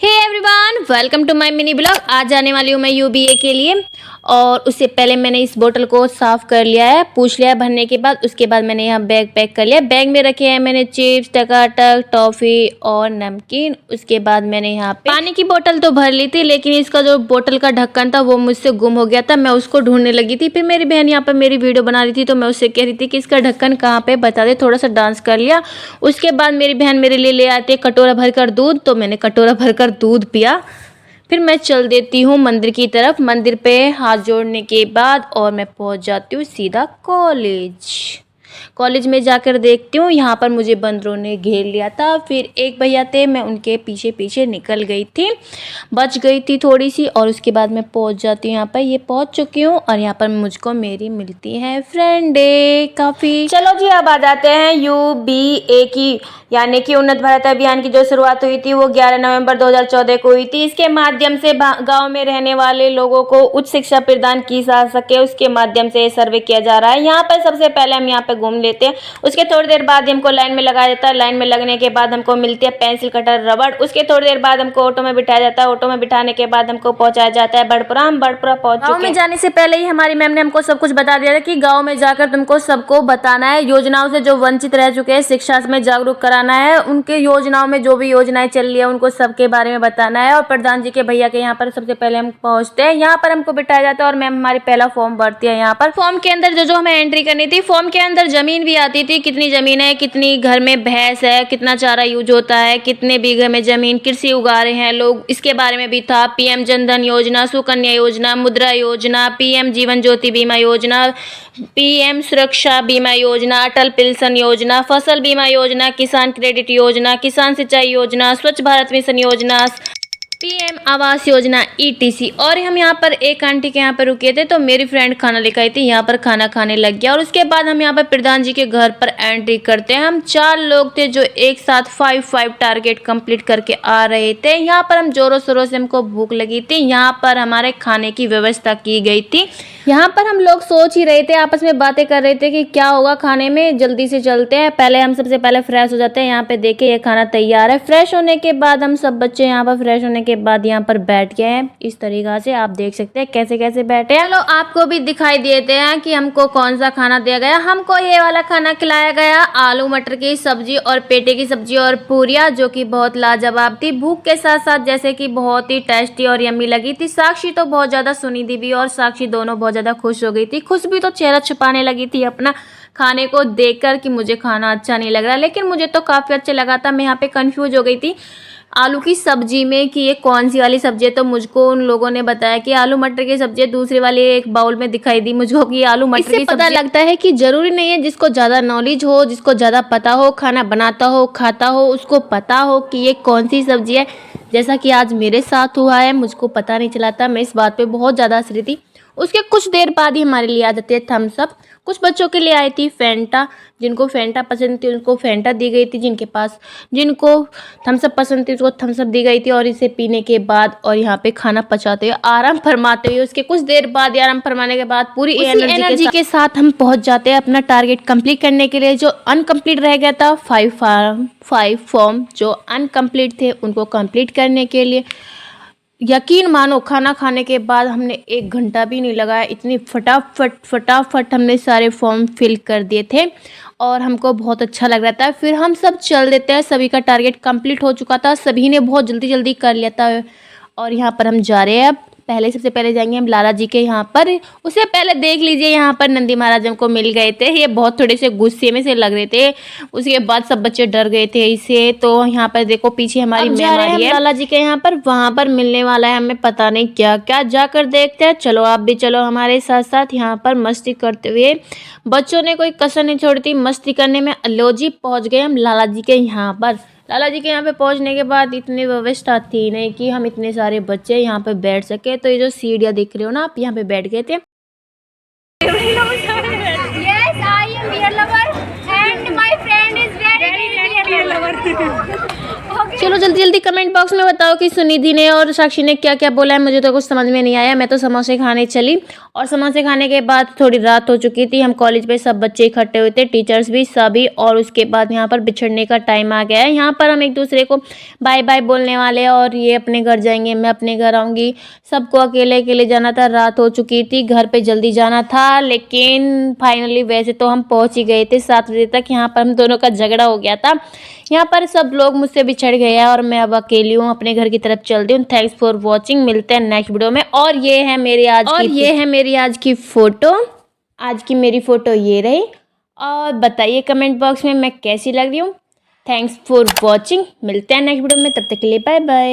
Hey everyone, welcome to my mini blog. आज जाने वाली हूँ मैं यूबीए के लिए और उससे पहले मैंने इस बोतल को साफ़ कर लिया है, पूछ लिया है भरने के बाद। उसके बाद मैंने यहाँ बैग पैक कर लिया। बैग में रखे हैं मैंने चिप्स, टकाटक, टॉफ़ी और नमकीन। उसके बाद मैंने यहाँ पे पानी की बोतल तो भर ली थी, लेकिन इसका जो बोतल का ढक्कन था वो मुझसे गुम हो गया था। मैं उसको ढूंढने लगी थी। फिर मेरी बहन यहाँ पर मेरी वीडियो बना रही थी तो मैं उससे कह रही थी कि इसका ढक्कन कहाँ पे बता दे। थोड़ा सा डांस कर लिया। उसके बाद मेरी बहन मेरे लिए ले आती है कटोरा भरकर दूध, तो मैंने कटोरा भरकर दूध पिया। फिर मैं चल देती हूँ मंदिर की तरफ। मंदिर पे हाथ जोड़ने के बाद और मैं पहुँच जाती हूँ सीधा कॉलेज में जाकर देखती हूँ यहाँ पर मुझे बंदरों ने घेर लिया था। फिर एक भैया थे, मैं उनके पीछे पीछे निकल गई थी, बच गई थी थोड़ी सी। और उसके बाद मैं पहुँच जाती हूँ यहाँ पर। ये पहुँच चुकी हूँ और यहाँ पर मुझको मेरी मिलती है फ्रेंड काफ़ी। चलो जी, अब आ जाते हैं यूबीए की, यानी कि उन्नत भारत अभियान की जो शुरुआत हुई थी वो 11 नवंबर 2014 को हुई थी। इसके माध्यम से गांव में रहने वाले लोगों को उच्च शिक्षा प्रदान की जा सके, उसके माध्यम से सर्वे किया जा रहा है। यहाँ पर सबसे पहले हम यहाँ पे घूम लेते हैं। उसके थोड़ी देर बाद हमको लाइन में लगाया जाता है। लाइन में लगने के बाद हमको मिलती है पेंसिल, कटर, रबड़। उसके थोड़ी देर बाद हमको ऑटो में बिठाया जाता है। ऑटो में बिठाने के बाद हमको पहुंचाया जाता है बड़पुरा। हम बड़पुरा पहुंच चुके हैं। गाँव में जाने से पहले ही हमारी मैम ने हमको सब कुछ बता दिया था कि गाँव में जाकर तुमको सबको बताना है, योजनाओं से जो वंचित रह चुके हैं शिक्षा में जागरूक कराना है, उनके योजनाओं में जो भी योजनाएं चल रही है उनको सबके बारे में बताना है। और प्रधान जी के भैया के यहाँ पर सबसे पहले हम पहुंचते हैं। यहाँ पर हमको बिठाया जाता है और मैम हमारी पहला फॉर्म भरती है। यहाँ पर फॉर्म के अंदर जो हमें एंट्री करनी थी, फॉर्म के अंदर जमीन भी आती थी, कितनी जमीन है, कितनी घर में भैंस है, कितना चारा यूज होता है, कितने बीघे में जमीन कृषि उगा रहे हैं लोग, इसके बारे में भी था। पीएम जनधन योजना, सुकन्या योजना, मुद्रा योजना, पीएम जीवन ज्योति बीमा योजना, पीएम सुरक्षा बीमा योजना, अटल पेंशन योजना, फसल बीमा योजना, किसान क्रेडिट योजना, किसान सिंचाई योजना, स्वच्छ भारत मिशन योजना, पीएम आवास योजना, ईटीसी। और हम यहाँ पर एक आंटी के यहाँ पर रुके थे तो मेरी फ्रेंड खाना लेकर आई थी, यहाँ पर खाना खाने लग गया। और उसके बाद हम यहाँ पर प्रधान जी के घर पर एंट्री करते हैं। हम 4 लोग थे जो एक साथ 5 टारगेट कंप्लीट करके आ रहे थे। यहाँ पर हम जोरों शोरों से, हमको भूख लगी थी। यहाँ पर हमारे खाने की व्यवस्था की गई थी। यहाँ पर हम लोग सोच ही रहे थे, आपस में बातें कर रहे थे कि क्या होगा खाने में, जल्दी से चलते हैं। पहले हम सबसे पहले फ्रेश हो जाते हैं। यहाँ पे देखिए ये खाना तैयार है। फ्रेश होने के बाद हम सब बच्चे यहाँ पर फ्रेश होने के बाद यहाँ पर बैठ गए हैं। इस तरीका से आप देख सकते हैं कैसे कैसे बैठे हैं। चलो आपको भी दिखाई देते हैं कि हमको कौन सा खाना दिया गया। हमको ये वाला खाना खिलाया गया, आलू मटर की सब्जी और पेटे की सब्जी और पूरियाँ, जो कि बहुत लाजवाब थी। भूख के साथ साथ जैसे कि बहुत ही टेस्टी और यम्मी लगी थी। साक्षी तो बहुत ज़्यादा, सुनिधि भी और साक्षी दोनों बहुत ज़्यादा खुश हो गई थी। खुश भी तो चेहरा छुपाने लगी थी अपना खाने को देखकर कि मुझे खाना अच्छा नहीं लग रहा, लेकिन मुझे तो काफ़ी अच्छा लगा था। मैं यहाँ पे कंफ्यूज हो गई थी आलू की सब्जी में कि ये कौन सी वाली सब्जी है। तो मुझको उन लोगों ने बताया कि आलू मटर की सब्जी है। दूसरी वाली एक बाउल में दिखाई दी मुझको कि आलू मटर की सब्जी। पता लगता है कि जरूरी नहीं है जिसको ज़्यादा नॉलेज हो, जिसको ज़्यादा पता हो, खाना बनाता हो, खाता हो, उसको पता हो कि ये कौन सी सब्जी है। जैसा कि आज मेरे साथ हुआ है, मुझको पता नहीं चला था। मैं इस बात पर बहुत ज़्यादा हंस रही थी। उसके कुछ देर बाद ही हमारे लिए आ जाती है थम्स अप। कुछ बच्चों के लिए आई थी फैंटा, जिनको फैंटा पसंद थी उनको फैंटा दी गई थी, जिनको थम्स अप पसंद थी उसको थम्स अप दी गई थी। और इसे पीने के बाद और यहाँ पे खाना पचाते हुए, आराम फरमाते हुए, उसके कुछ देर बाद आराम फरमाने के बाद पूरी एनर्जी के साथ हम पहुँच जाते हैं अपना टारगेट कंप्लीट करने के लिए। जो अनकम्प्लीट रह गया था, 5 फॉर्म जो अनकम्प्लीट थे उनको कंप्लीट करने के लिए। यकीन मानो खाना खाने के बाद हमने 1 घंटा भी नहीं लगाया, इतनी फटाफट हमने सारे फॉर्म फिल कर दिए थे और हमको बहुत अच्छा लग रहा था। फिर हम सब चल देते हैं। सभी का टारगेट कंप्लीट हो चुका था, सभी ने बहुत जल्दी कर लिया था। और यहाँ पर हम जा रहे हैं। अब सबसे पहले जाएंगे हम लाला जी के यहाँ पर। उससे पहले देख लीजिए यहाँ पर नंदी महाराज हमको मिल गए थे। ये बहुत थोड़े से गुस्से में से लग रहे थे। उसके बाद सब बच्चे डर गए थे इससे। तो यहाँ पर देखो पीछे हमारी मैम आ रही है लाला जी के यहाँ पर। वहाँ पर मिलने वाला है हमें पता नहीं क्या क्या, जाकर देखते हैं। चलो आप भी चलो हमारे साथ साथ। यहाँ पर मस्ती करते हुए बच्चों ने कोई कसर नहीं छोड़ी थी मस्ती करने में। लो जी पहुँच गए हम लाला जी के यहाँ पर। लाला जी के यहाँ पे पहुँचने के बाद इतनी व्यवस्था थी नहीं कि हम इतने सारे बच्चे यहाँ पे बैठ सके। तो ये जो सीढ़ियाँ दिख रही हो ना, आप यहाँ पे बैठ गए थे। Yes, I am beer lover and my friend is very beer lover. चलो जल्दी जल्दी जल्दी कमेंट बॉक्स में बताओ कि सुनिधि ने और साक्षी ने क्या क्या बोला है। मुझे तो कुछ समझ में नहीं आया। मैं तो समोसे खाने चली और समोसे खाने के बाद थोड़ी रात हो चुकी थी। हम कॉलेज पे सब बच्चे इकट्ठे हुए थे, टीचर्स भी सभी। और उसके बाद यहाँ पर बिछड़ने का टाइम आ गया है। यहाँ पर हम एक दूसरे को बाय बाय बोलने वाले हैं और ये अपने घर जाएंगे, मैं अपने घर आऊँगी। सबको अकेले अकेले जाना था, रात हो चुकी थी, घर पे जल्दी जाना था। लेकिन फाइनली वैसे तो हम पहुँच ही गए थे 7 बजे तक। यहाँ पर हम दोनों का झगड़ा हो गया था। यहाँ पर सब लोग मुझसे बिछड़ गए हैं और मैं अब अकेली हूँ, अपने घर की तरफ चलती हूँ। थैंक्स फॉर वॉचिंग, मिलते हैं नेक्स्ट वीडियो में। और ये है मेरी आज की फ़ोटो। आज की मेरी फ़ोटो ये रही। और बताइए कमेंट बॉक्स में मैं कैसी लग रही हूँ। थैंक्स फॉर वॉचिंग, मिलते हैं नेक्स्ट वीडियो में, तब तक के लिए बाय बाय।